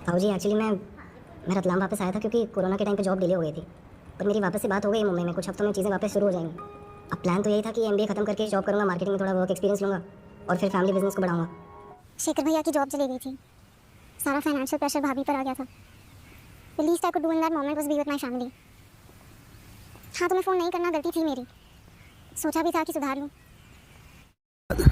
ताऊजी एक्चुअली मैं रतलाम वापस आया था क्योंकि कोरोना के टाइम पे जॉब डिले हो गई थी, पर मेरी वापस से बात हो गई मुंबई में। कुछ हफ्तों में चीज़ें वापस शुरू हो जाएंगी। अब प्लान तो यही था कि एमबीए खत्म करके जॉब करूँगा, मार्केटिंग में थोड़ा वर्क एक्सपीरियंस लूँगा और फिर फैमिली बिजनेस को बढ़ाऊँगा। शेखर भैया की जॉब चली गई थी, सारा फाइनेंशियल प्रेशर भाभी पर आ गया था। The least I could do in that moment was be with my family. हाँ, तुम्हें फ़ोन नहीं करना गलती थी मेरी, सोचा भी था कि सुधार लूँ।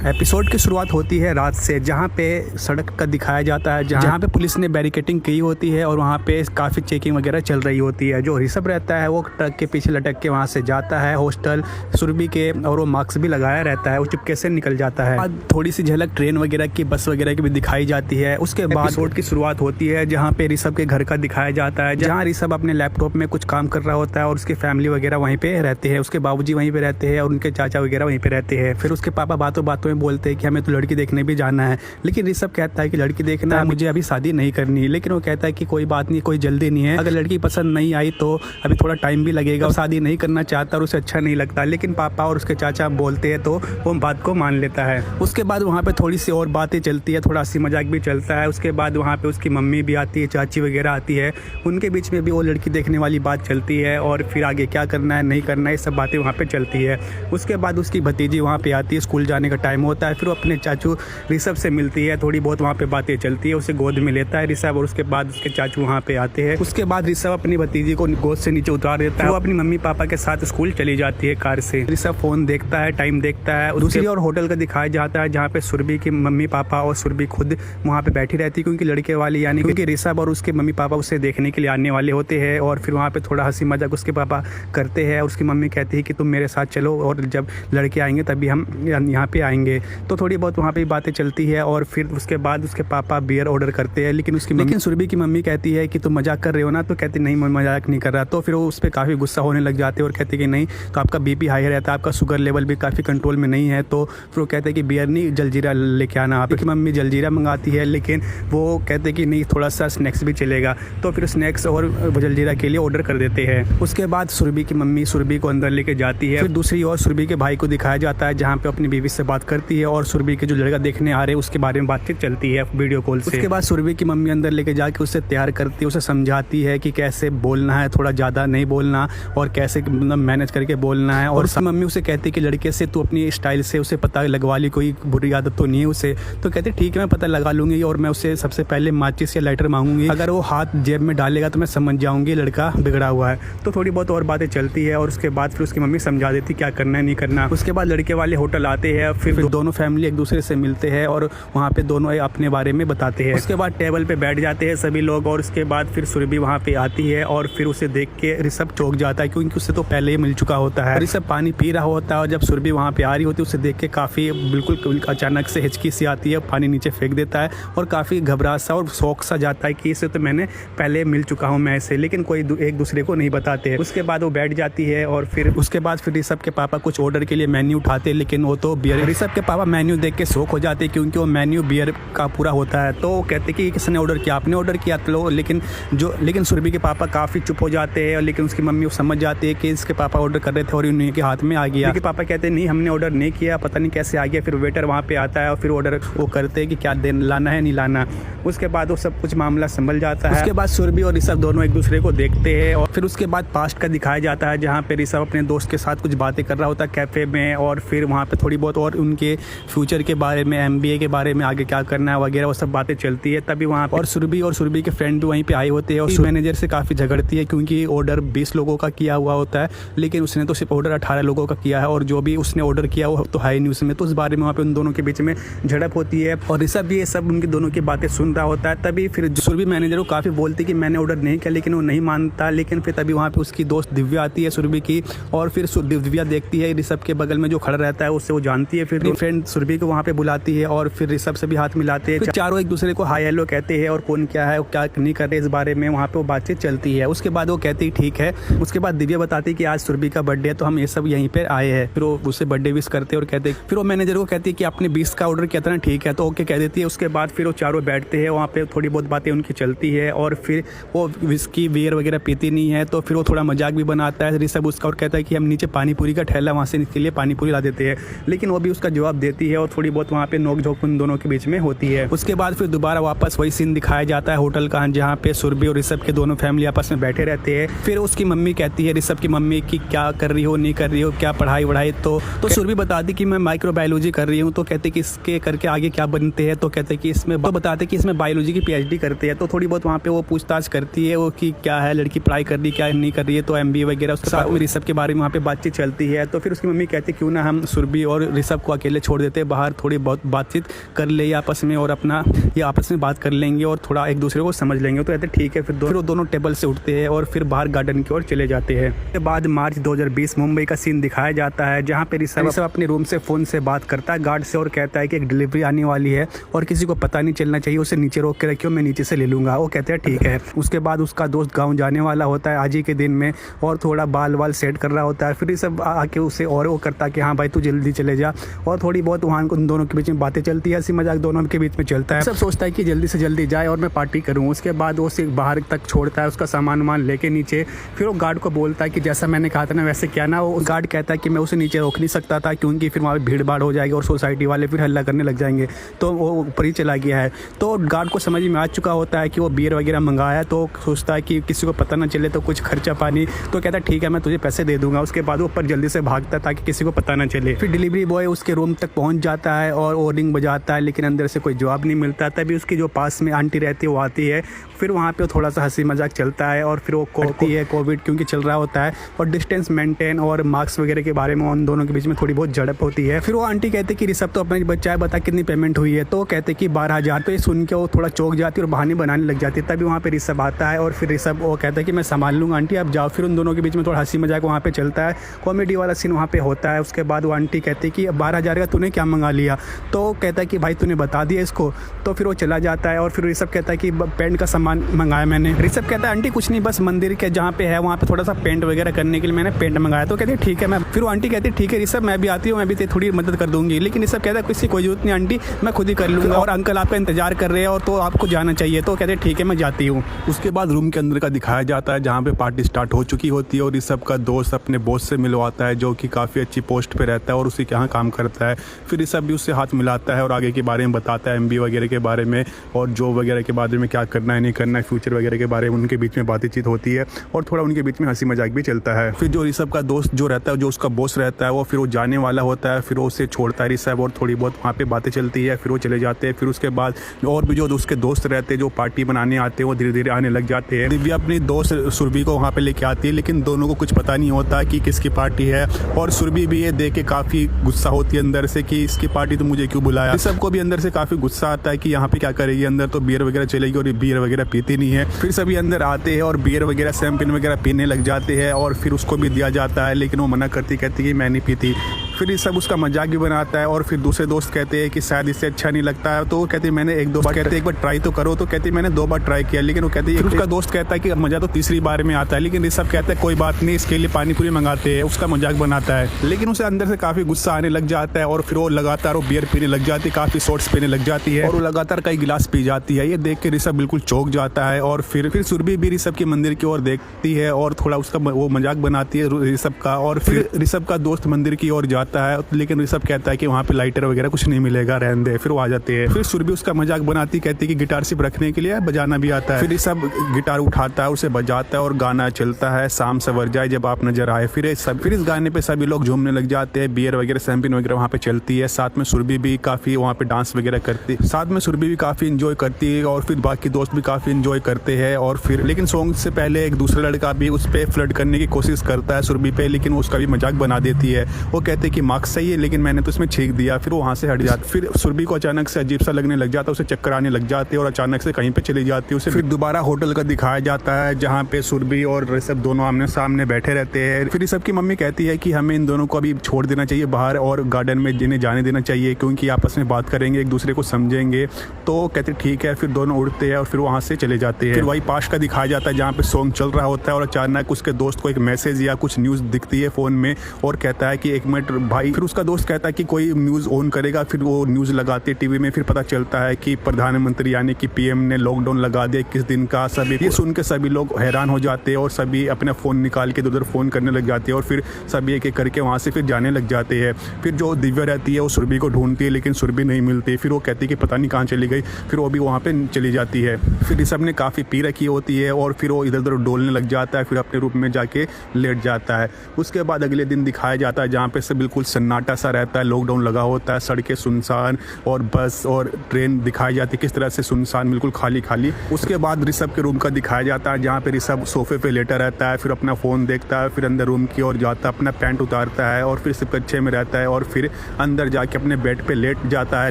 एपिसोड की शुरुआत होती है रात से, जहाँ पे सड़क का दिखाया जाता है, जहाँ पे पुलिस ने बैरिकेटिंग की होती है और वहाँ पे काफ़ी चेकिंग वगैरह चल रही होती है। जो ऋषभ रहता है वो ट्रक के पीछे लटक के वहाँ से जाता है हॉस्टल सुरभि के, और वो मास्क भी लगाया रहता है, वो चुपके से निकल जाता है। बाद थोड़ी सी झलक ट्रेन वगैरह की, बस वगैरह की भी दिखाई जाती है। उसके बाद एपिसोड की शुरुआत होती है जहाँ पे ऋषभ के घर का दिखाया जाता है, जहाँ ऋषभ अपने लैपटॉप में कुछ काम कर रहा होता है और उसकी फैमिली वगैरह वहीं पे रहते हैं। उसके बाबूजी वहीं पे रहते हैं और उनके चाचा वगैरह वहीं पे रहते हैं। फिर उसके पापा बातों बातों में बोलते हैं कि हमें तो लड़की देखने भी जाना है, लेकिन ऋषभ कहता है कि लड़की देखना है, मुझे अभी शादी नहीं करनी। लेकिन वो कहता है कि कोई बात नहीं, कोई जल्दी नहीं है, अगर लड़की पसंद नहीं आई तो अभी थोड़ा टाइम भी लगेगा। और शादी नहीं करना चाहता और उसे अच्छा नहीं लगता, लेकिन पापा और उसके चाचा बोलते हैं तो वो बात को मान लेता है। उसके बाद वहाँ पे थोड़ी सी और बातें चलती है, थोड़ा हंसी मजाक भी चलता है। उसके बाद वहाँ पे उसकी मम्मी भी आती है, चाची वगैरह आती है, उनके बीच में भी वो लड़की देखने वाली बात चलती है और फिर आगे क्या करना है नहीं करना है सब बातें वहाँ पे चलती है। उसके बाद उसकी भतीजी वहाँ पे आती है, स्कूल जाने का टाइम होता है, फिर वो अपने चाचू ऋषभ से मिलती है, थोड़ी बहुत वहाँ पे बातें चलती है, उसे गोद में लेता है ऋषभ और उसके बाद उसके चाचू वहाँ पे आते हैं। उसके बाद ऋषभ अपनी भतीजी को गोद से नीचे उतार देता है, वो अपनी मम्मी पापा के साथ स्कूल चली जाती है कार से। ऋषभ फोन देखता है, टाइम देखता है। दूसरी और होटल का दिखाया जाता है जहाँ पे सुरभि की मम्मी पापा और सुरभि खुद वहाँ पे बैठी रहती है, क्योंकि लड़के वाली यानी क्योंकि ऋषभ और उसके मम्मी पापा उसे देखने के लिए आने वाले होते हैं। और फिर वहाँ पे थोड़ा हंसी मजाक उसके पापा करते हैं और उसकी मम्मी कहती है कि तुम मेरे साथ चलो और जब लड़के आएंगे तभी हम यहाँ पे आएंगे। तो थोड़ी बहुत वहाँ पे बातें चलती है और फिर उसके बाद उसके पापा बियर ऑर्डर करते हैं, लेकिन सुरभि की मम्मी कहती है कि तुम मजाक कर रहे हो ना, तो कहती नहीं मैं मजाक नहीं कर रहा। तो फिर वो उस पर काफ़ी गुस्सा होने लग जाते हैं और कहते कि नहीं तो आपका बीपी हाई रहता है, आपका शुगर लेवल भी काफ़ी कंट्रोल में नहीं है। तो फिर वो कहते हैं कि बियर नहीं जलजीरा लेके आना। आपकी मम्मी जलजीरा मंगाती है, लेकिन वो कहते कि नहीं थोड़ा सा स्नैक्स भी चलेगा। तो फिर स्नैक्स और जलजीरा के लिए ऑर्डर कर देते हैं। उसके बाद सुरभि की मम्मी सुरभि को अंदर लेके जाती है। फिर दूसरी ओर सुरभि के भाई को दिखाया जाता है जहाँ पे अपनी बीवी से बात करती है और सुरभि के जो लड़का देखने आ रहे हैं उसके बारे में बातचीत चलती है वीडियो कॉल से। उसके बाद सुरभि की मम्मी अंदर लेके जाके उसे तैयार करती है, उसे समझाती है कि कैसे बोलना है, थोड़ा ज़्यादा नहीं बोलना और कैसे मैनेज करके बोलना है। और मम्मी उसे कहती है कि लड़के से तू अपनी स्टाइल से उसे पता लगवा ली, कोई बुरी आदत तो नहीं है उसे। तो कहते ठीक है मैं पता लगा लूँगी और मैं उसे सबसे पहले माचिस या लाइटर मांगूंगी, अगर वो हाथ जेब में डालेगा तो मैं समझ जाऊँगी लड़का बिगड़ा हुआ है। तो थोड़ी बहुत और बातें चलती है और उसके बाद फिर उसकी मम्मी समझा देती क्या करना है नहीं करना। उसके बाद लड़के वाले होटल आते हैं, फिर दोनों फैमिली एक दूसरे से मिलते हैं और वहाँ पे दोनों अपने बारे में बताते हैं। उसके बाद टेबल पे बैठ जाते हैं सभी लोग और उसके बाद फिर सुरभि वहाँ पे आती है और फिर उसे देख के ऋषभ चौंक जाता है, क्योंकि उससे तो पहले ही मिल चुका होता है। ऋषभ पानी पी रहा होता है और जब सुरभि वहाँ पे आ रही होती है उसे देख के काफ़ी बिल्कुल अचानक से हिचकी सी आती है, पानी नीचे फेंक देता है और काफ़ी घबरा सा और शौक सा जाता है कि इसे तो मैंने पहले मिल चुका हूँ मैं इसे, लेकिन कोई एक दूसरे को नहीं बताते। उसके बाद वो बैठ जाती है और फिर उसके बाद फिर ऋषभ के पापा कुछ ऑर्डर के लिए मेन्यू उठाते हैं, लेकिन वो तो बियर। ऋषभ के पापा मेन्यू देख के शौक हो जाते हैं क्योंकि वो मेन्यू बियर का पूरा होता है। तो वो कहते कि किसने ऑर्डर किया, आपने ऑर्डर किया तो लेकिन सुरभि के पापा काफ़ी चुप हो जाते हैं। लेकिन उसकी मम्मी वो समझ जाती है कि इसके पापा ऑर्डर कर रहे थे और उन्हीं के हाथ में आ गया। के पापा कहते हैं नहीं हमने ऑर्डर नहीं किया, पता नहीं कैसे आ गया। फिर वेटर वहाँ पे आता है और फिर ऑर्डर वो करते हैं कि क्या लाना है नहीं लाना। उसके बाद वो सब कुछ मामला संभल जाता है। उसके बाद सुरभि और ऋषभ दोनों एक दूसरे को देखते हैं और फिर उसके बाद पास्ट का दिखाया जाता है जहाँ पे ऋषभ अपने दोस्त के साथ कुछ बातें कर रहा होता है कैफ़े में, और फिर वहाँ पे थोड़ी बहुत और उनके फ्यूचर के बारे में, MBA के बारे में आगे क्या करना है वगैरह वो सब बातें चलती है। तभी वहाँ और सुरभि के फ्रेंड भी वहीं पे आए होते हैं और मैनेजर से काफ़ी झगड़ती है क्योंकि ऑर्डर 20 लोगों का किया हुआ होता है, लेकिन उसने तो सिर्फ ऑर्डर 18 लोगों का किया है और जो भी उसने ऑर्डर किया वो तो है ही नहीं उसमें। तो उस बारे में वहाँ पे उन दोनों के बीच में झड़प होती है और ऋषभ भी ये सब उनकी दोनों की बातें सुन रहा होता है। तभी फिर सुरभि मैनेजर को काफ़ी बोलती कि मैंने ऑर्डर नहीं किया, लेकिन वो नहीं मानता। लेकिन फिर तभी वहाँ पे उसकी दोस्त दिव्या आती है सुरभि की और फिर दिव्या देखती है ऋषभ के बगल में जो खड़ा रहता है उससे वो जानती है। फिर फ्रेंड सुरभि को वहाँ पे बुलाती है और फिर ऋषभ से भी हाथ मिलाते हैं। चारों एक दूसरे को हाय हेलो कहते हैं और कौन क्या है क्या नहीं कर रहे इस बारे में वहाँ पे वो बातचीत चलती है। उसके बाद वो कहती ठीक है। उसके बाद दिव्या बताती कि आज सुरभि का बर्थडे है तो हम ये सब यहीं पे आए हैं। फिर वो उसे बर्थडे विश करते और कहते फिर वो मैनेजर को कहती है कि आपने 20 का ऑर्डर किया था ना, ठीक है, तो ओके कह देती है। उसके बाद फिर वो चारों बैठते हैं, वहाँ पे थोड़ी बहुत बातें उनकी चलती है और फिर वो विस्की बियर वगैरह पीती नहीं है तो फिर वो थोड़ा मजाक भी बनाता है ऋषभ उसका और कहता है कि हम नीचे पानी पूरी का ठेला वहाँ से इसके लिए पानी पूरी ला देते हैं। लेकिन वो भी उसका जवाब देती है और थोड़ी बहुत वहाँ पे नोक झोंक उन दोनों के बीच में होती है। उसके बाद फिर दोबारा वापस वही सीन दिखाया जाता है होटल का, जहाँ पे सुरभि और ऋषभ के दोनों फैमिली आपस में बैठे रहते हैं। फिर उसकी मम्मी कहती है, ऋषभ की मम्मी, कि क्या कर रही हो, नहीं कर रही हो, क्या पढ़ाई वढ़ाई। तो सुरभि बताती कि मैं माइक्रोबायोलॉजी कर रही हूँ। तो कहते कि इसके करके आगे क्या बनते हैं। तो कहते कि इसमें बताते कि इसमें बायोलॉजी की PhD करते हैं। तो थोड़ी बहुत वहाँ पे वो पूछताछ करती है वो कि क्या है, लड़की पढ़ाई कर रही क्या नहीं कर रही है। तो MBA वगैरह उसके साथ में ऋषभ के बारे में वहाँ पे बातचीत चलती है। तो फिर उसकी मम्मी कहती क्यों ना हम सुरभि और ऋषभ को अकेले छोड़ देते हैं बाहर, थोड़ी बहुत बातचीत कर ले आपस में और अपना ये आपस में बात कर लेंगे और थोड़ा एक दूसरे को समझ लेंगे। तो कहते ठीक है। फिर वो दोनों टेबल से उठते हैं और फिर बाहर गार्डन की ओर चले जाते हैं। उसके बाद मार्च 2020 मुंबई का सीन दिखाया जाता है, जहाँ पे ऋषभ अपने रूम से फ़ोन से बात करता है गार्ड से और कहता है कि एक डिलीवरी आने वाली है और किसी को पता नहीं चलना चाहिए, उसे नीचे रोक के रखियो, मैं नीचे से ले लूँगा। वो कहते हैं ठीक है। उसके बाद उसका दोस्त गाँव जाने वाला होता है आज ही के दिन में और थोड़ा बाल वाल सेट कर रहा होता है। फिर ऋषभ आके उसे और वो करता है कि हाँ भाई तू जल्दी चले जा, और थोड़ी बहुत वहाँ उन दोनों के बीच में बातें चलती है, हंसी मजाक दोनों के बीच में चलता है। सब सोचता है कि जल्दी से जल्दी जाए और मैं पार्टी करूँ। उसके बाद वो उसे बाहर तक छोड़ता है, उसका सामान वामान लेके नीचे। फिर वो गार्ड को बोलता है कि जैसा मैंने कहा था ना वैसे क्या ना। वो गार्ड कहता है कि मैं उसे नीचे रोक नहीं सकता था क्योंकि फिर वहाँ भीड़ भाड़ हो जाएगी और सोसाइटी वाले फिर हल्ला करने लग जाएंगे, तो वो ऊपर ही चला गया है। तो गार्ड को समझ में आ चुका होता है कि वो बियर वगैरह मंगाया, तो सोचता है कि किसी को पता ना चले तो कुछ खर्चा पानी। तो कहता है ठीक है मैं तुझे पैसे दे दूंगा। उसके बाद वो ऊपर जल्दी से भागता है ताकि किसी को पता ना चले। फिर डिलीवरी बॉय उसके रूम तक पहुंच जाता है और वो रिंग बजाता है, लेकिन अंदर से कोई जवाब नहीं मिलता। तभी उसकी जो पास में आंटी रहती है वो आती है। फिर वहाँ पे थोड़ा सा हंसी मजाक चलता है और फिर वो कहती है कोविड क्योंकि चल रहा होता है और डिस्टेंस मेंटेन और मास्क वगैरह के बारे में उन दोनों के बीच में थोड़ी बहुत झड़प होती है। फिर वो आंटी कहती कि ऋषभ तो अपना बच्चा है, बता कितनी पेमेंट हुई है। तो कहते कि 12,000। तो ये सुन के वो थोड़ा चौंक जाती है और बहाने बनाने लग जाती है। तभी वहाँ पे ऋषभ आता है और फिर ऋषभ वो कहता है कि मैं संभाल लूँगा आंटी आप जाओ। फिर उन दोनों के बीच में थोड़ा हंसी मजाक वहाँ पे चलता है, कॉमेडी वाला सीन वहाँ पे होता है। उसके बाद वो आंटी कहती कि 12,000 का तूने क्या मंगा लिया। तो कहता है कि भाई तूने बता दिया इसको। तो फिर वो चला जाता है और फिर ऋषभ कहता है कि पेंट का सामान मंगाया मैंने। ऋषभ कहता है आंटी कुछ नहीं, बस मंदिर के जहाँ पे है वहाँ पे थोड़ा सा पेंट वगैरह करने के लिए मैंने पेंट मंगाया। तो कहते हैं ठीक है मैं। फिर वो आंटी कहती है ठीक है ऋषभ मैं भी आती हूँ, मैं भी थोड़ी मदद कर दूंगी। लेकिन ऋषभ कहता है किसी कोई जरूरत नहीं आंटी, मैं खुद ही कर लूँगा और अंकल आपका इंतजार कर रहे हैं और तो आपको जाना चाहिए। तो कहते हैं ठीक है मैं जाती हूँ। उसके बाद रूम के अंदर का दिखाया जाता है जहाँ पे पार्टी स्टार्ट हो चुकी होती है और ऋषभ का दोस्त अपने बॉस से मिलवाता है जो कि काफ़ी अच्छी पोस्ट पे रहता है और उसी के यहाँ काम करता है। फिर ऋषभ भी उससे हाथ मिलाता है और आगे के बारे में बताता है, MBA वगैरह के बारे में और जॉब वगैरह के बारे में क्या करना है नहीं करना है, फ्यूचर वगैरह के बारे में उनके बीच में बातचीत होती है और थोड़ा उनके बीच में हंसी मजाक भी चलता है। फिर जो ऋषभ का दोस्त जो रहता है, जो उसका बॉस रहता है, वो फिर वो जाने वाला होता है। फिर वो उसे छोड़ता है ऋषभ और थोड़ी बहुत वहाँ पे बातें चलती है। फिर वो चले जाते हैं। फिर उसके बाद और भी जो उसके दोस्त रहते हैं जो पार्टी बनाने आते हैं वो धीरे धीरे आने लग जाते हैं। दिव्या अपनी दोस्त सुरभि को वहाँ पे लेके आती है, लेकिन दोनों को कुछ पता नहीं होता कि किसकी पार्टी है और सुरभि भी ये देख के काफ़ी गुस्सा होती है अंदर से कि इसकी पार्टी तो मुझे क्यों बुलाया। ऋषभ को भी अंदर से काफ़ी गुस्सा आता है कि यहाँ पे क्या करेगी, अंदर तो बियर वगैरह चलेगी और ये बियर वगैरह पीती नहीं है। फिर सभी अंदर आते हैं और बियर वगैरह शैंपेन वगैरह पीने लग जाते हैं और फिर उसको भी दिया जाता है, लेकिन वो मना करती, कहती कि मैं नहीं पीती। फिर ये सब उसका मजाक भी बनाता है और फिर दूसरे दोस्त कहते हैं कि शायद इससे अच्छा नहीं लगता है। तो वो कहती मैंने एक दो बार, कहते एक बार ट्राई तो करो। तो कहती मैंने 2 बार ट्राई किया, लेकिन वो कहती है, उसका दोस्त कहता है कि मजा तो तीसरी बार में आता है। लेकिन ऋषभ कहता है कोई बात नहीं, इसके लिए पानी पूरी मंगाते हैं, उसका मजाक बनाता है। लेकिन उसे अंदर से काफ़ी गुस्सा आने लग जाता है और फिर वो लगातार वो बियर पीने लग जाती है, काफ़ी शॉट्स पीने लग जाती है और वो लगातार कई गिलास पी जाती है। ये देख के ऋषभ बिल्कुल चौंक जाता है और फिर सुरभि भी ऋषभ के मंदिर की ओर देखती है और थोड़ा उसका वो मजाक बनाती है ऋषभ का। और फिर ऋषभ का दोस्त मंदिर की ओर जाता है, लेकिन ऋषभ कहता है कि वहाँ पे लाइटर वगैरह कुछ नहीं मिलेगा, रहने दे। फिर वो आ जाते हैं। फिर सुरभि उसका मजाक बनाती, कहती कि गिटार सिर्फ रखने के लिए, बजाना भी आता है। फिर ऋषभ गिटार उठाता है, उसे बजाता है और गाना चलता है, शाम सवर जाए जब आप नजर आए। फिर इस गाने पे सभी लोग झूमने लग जाते हैं, बियर वगैरह शैंपेन वगैरह वहाँ पे चलती है। साथ में सुरभि भी काफ़ी वहाँ पे डांस वगैरह करती है, साथ में सुरभि भी काफ़ी इंजॉय करती है और फिर बाकी दोस्त भी काफ़ी इंजॉय करते हैं। और फिर लेकिन सॉन्ग से पहले एक दूसरा लड़का भी उस पर फ्लर्ट करने की कोशिश करता है सुरभि पे, लेकिन वो उसका भी मजाक बना देती है। वो कहते हैं कि मार्क्स सही है लेकिन मैंने तो इसमें छींक दिया। फिर वो वहाँ से हट जाती। फिर सुरभि को अचानक से अजीब सा लगने लग जाता है, उसे चक्कर आने लग जाते हैं और अचानक से कहीं पे चली जाती है। उसे फिर दोबारा होटल का दिखाया जाता है जहाँ पे सुरभि और ऋषभ दोनों आमने सामने बैठे रहते हैं। फिर ऋषभ की मम्मी कहती है कि हमें इन दोनों को अभी छोड़ देना चाहिए बाहर और गार्डन में जिन्हें जाने देना चाहिए क्योंकि आपस में बात करेंगे, एक दूसरे को समझेंगे। तो कहते ठीक है। फिर दोनों उड़ते हैं और फिर वहाँ से चले जाते हैं। फिर वही पास का दिखाया जाता है जहाँ पे सॉन्ग चल रहा होता है और अचानक उसके दोस्त को एक मैसेज या कुछ न्यूज़ दिखती है फ़ोन में और कहता है कि 1 मिनट भाई। फिर उसका दोस्त कहता है कि कोई न्यूज़ ऑन करेगा, फिर वो न्यूज़ लगाते टीवी में, फिर पता चलता है कि प्रधानमंत्री यानी कि पीएम ने लॉकडाउन लगा दिया 21 दिन का। सभी ये सुन के सभी लोग हैरान हो जाते हैं और सभी अपना फ़ोन निकाल के उधर फ़ोन करने लग जाते हैं और फिर सभी एक एक करके वहाँ से फिर जाने लग जाते हैं। फिर जो दिव्या रहती है वो सुरभि को ढूंढती है, लेकिन सुरभि नहीं मिलती। फिर वो कहती है कि पता नहीं कहाँ चली गई, फिर वो भी वहाँ पे चली जाती है। फिर ऋषभ ने काफ़ी पी रखी होती है और फिर वो इधर उधर डोलने लग जाता है, फिर अपने रूम में जाके लेट जाता है। उसके बाद अगले दिन दिखाया जाता है जहाँ पे से बिल्कुल सन्नाटा सा रहता है, लॉकडाउन लगा होता है, सड़कें सुनसान और बस और ट्रेन दिखाई जाती है किस तरह से सुनसान, बिल्कुल खाली खाली। उसके बाद ऋषभ के रूम का दिखाया जाता है जहाँ पे ऋषभ सोफे पे लेटा रहता है, फिर अपना फ़ोन देखता है, फिर अंदर रूम की ओर जाता है, अपना पैंट उतारता है और फिर सिर्फ कच्छे में रहता है और फिर अंदर जाके अपने बेड पे लेट जाता है।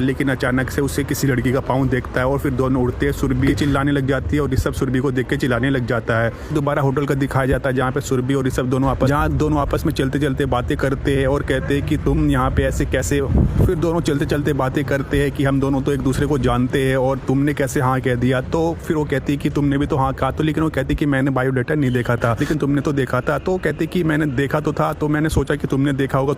लेकिन अचानक से उसे किसी लड़की का पाँव देखता है और फिर दोनों उड़ते हैं। सुरभि चिल्लाने लग जाती है और ऋषभ सुरभि को देख के चिल्लाने लग जाता है। दोबारा होटल का दिखाया जाता है जहाँ पे सुरभि और ऋषभ दोनों आपस में चलते चलते बातें करते हैं और कहते हैं कि तुम यहाँ पे ऐसे कैसे। फिर दोनों चलते चलते बातें करते हैं कि हम दोनों तो एक दूसरे को जानते हैं और तुमने कैसे हाँ कह दिया। तो फिर वो कहती है कि तुमने भी तो हाँ कहा। तो लेकिन वो कहती कि मैंने बायोडाटा नहीं देखा था, लेकिन तुमने तो देखा था। तो कहते कि मैंने देखा तो था, तो मैंने सोचा कि तुमने देखा होगा,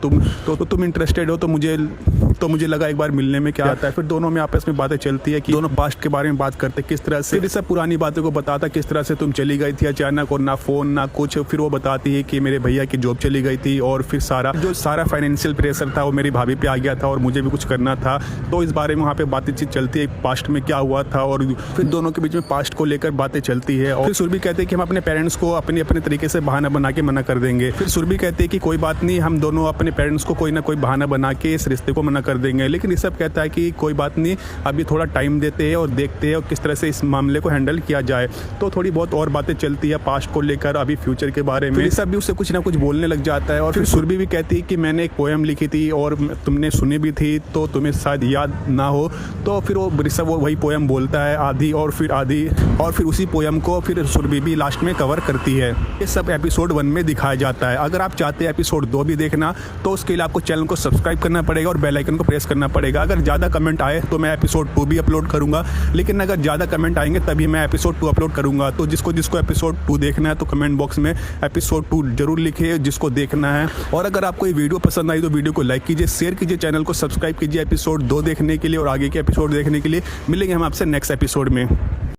तुम इंटरेस्टेड हो तो मुझे लगा एक बार मिलने में क्या आता है। फिर दोनों में आपस में बातें चलती है कि दोनों पास्ट के बारे में बात करते किस तरह से। फिर सब पुरानी बातों को बताता किस तरह से तुम चली गई थी अचानक और ना फोन ना कुछ। फिर वो बताती है कि मेरे भैया की जॉब चली गई थी और फिर सारा फाइनेंशियल प्रेशर था वो मेरी भाभी पे आ गया था और मुझे भी कुछ करना था। तो इस बारे में वहाँ पे बातचीत चलती है, पास्ट में क्या हुआ था और फिर दोनों के बीच में पास्ट को लेकर बातें चलती है। और फिर सुरभि कहते हैं कि हम अपने पेरेंट्स को अपने तरीके से बहाना बना के मना कर देंगे। फिर सुरभि कहते हैं कि कोई बात नहीं, हम दोनों अपने पेरेंट्स को कोई ना कोई बहाना बना के इस रिश्ते को मना कर देंगे। लेकिन ऋषभ कहता है कि कोई बात नहीं, अभी थोड़ा टाइम देते हैं और देखते हैं और किस तरह से इस मामले को हैंडल किया जाए। तो थोड़ी बहुत और बातें चलती है पास्ट को लेकर, अभी फ्यूचर के बारे में। ऋषभ भी उससे कुछ ना कुछ बोलने लग जाता है और फिर सुरभि भी कहती है कि मैंने एक पोएम लिखी थी और तुमने सुनी भी थी तो तुम्हें शायद याद ना हो। तो फिर वो ऋषभ वही पोएम बोलता है आधी और फिर उसी पोएम को फिर सुरभि भी लास्ट में कवर करती है। ये सब एपिसोड 1 में दिखाया जाता है। अगर आप चाहते हैं एपिसोड 2 भी देखना तो उसके लिए आपको चैनल को सब्सक्राइब करना पड़ेगा और बेल आइकन को प्रेस करना पड़ेगा। अगर ज़्यादा कमेंट आए तो मैं एपिसोड 2 भी अपलोड करूंगा, लेकिन अगर ज़्यादा कमेंट आएंगे तभी मैं एपिसोड 2 अपलोड करूंगा। तो जिसको एपिसोड 2 देखना है तो कमेंट बॉक्स में एपिसोड 2 जरूर लिखिए जिसको देखना है। और अगर आपको ये वीडियो पसंद आई तो वीडियो को लाइक कीजिए, शेयर कीजिए, चैनल को सब्सक्राइब कीजिए एपिसोड 2 देखने के लिए और आगे के एपिसोड देखने के लिए। मिलेंगे हम आपसे नेक्स्ट एपिसोड में।